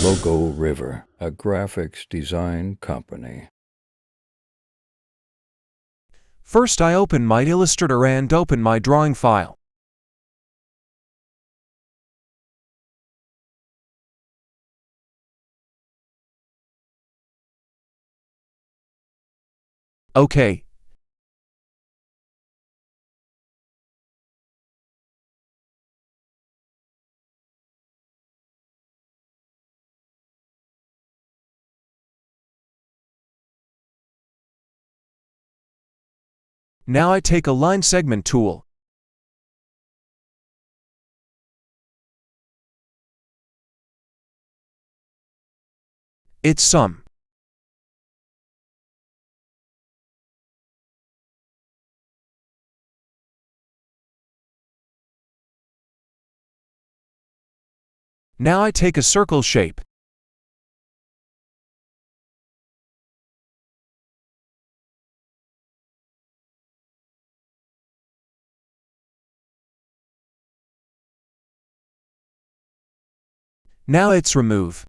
Logo River, a graphics design company. First, I open my Illustrator and open my drawing file. OK. Now I take a line segment tool. It's sum. Now I take a circle shape. Now it's remove.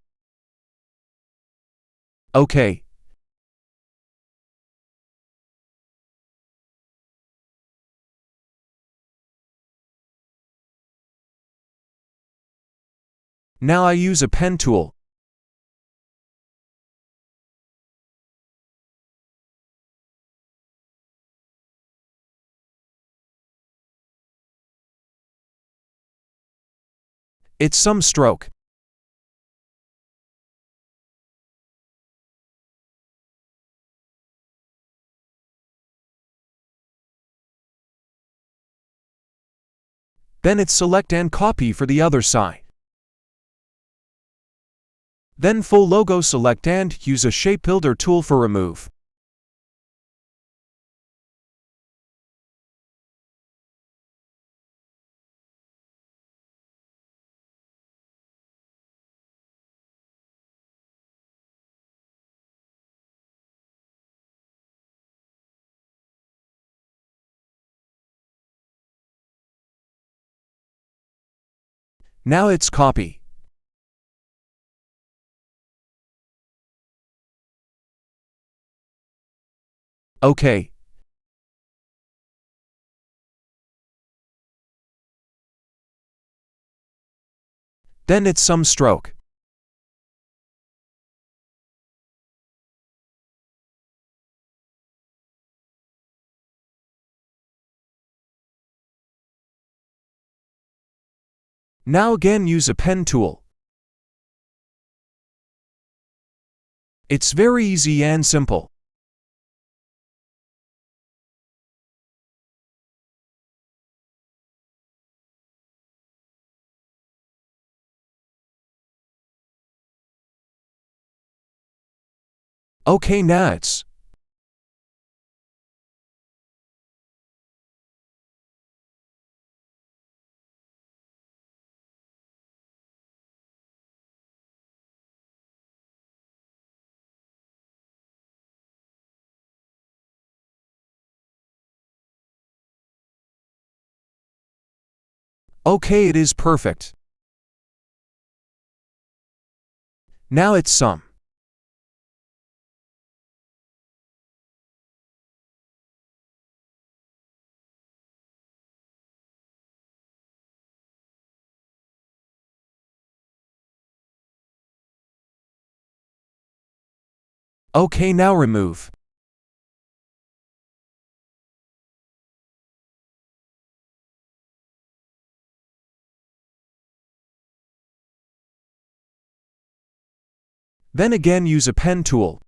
OK. Now I use a pen tool. It's sum stroke. Then it's select and copy for the other side. Then full logo select and use a shape builder tool for remove. Now it's copy. OK. Then it's sum stroke. Now again use a pen tool. It's very easy and simple. OK, now it's OK, it is perfect. Now it's sum. OK, now remove. Then again use a pen tool.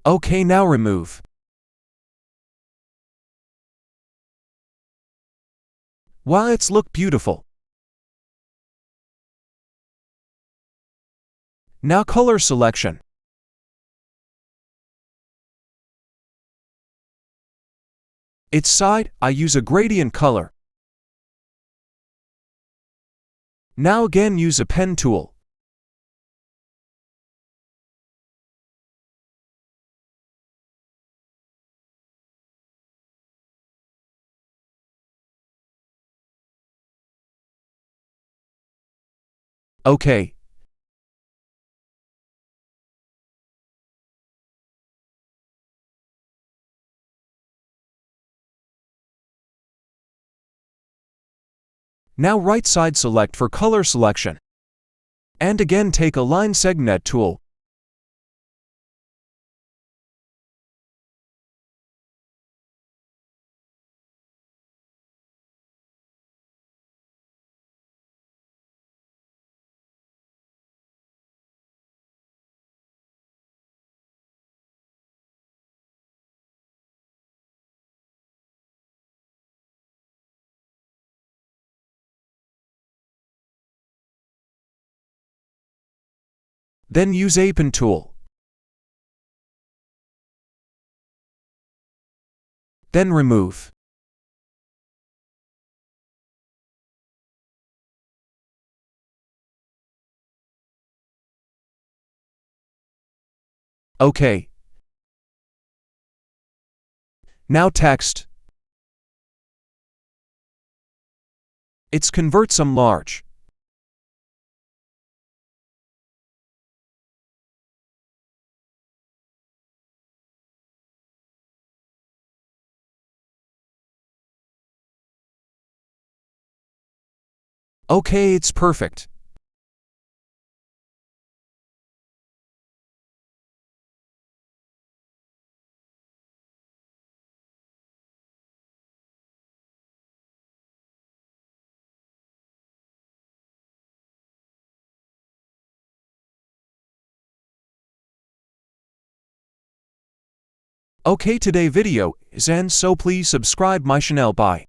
OK, now remove. Wow, it's look beautiful. Now color selection. Its side, I use a gradient color. Now again use a pen tool. OK. Now right side select for color selection. And again take a line segment tool. Then use a pen tool. Then remove. OK. Now text. It's convert some large. OK, it's perfect. OK, today video is end, so please subscribe my channel. Bye.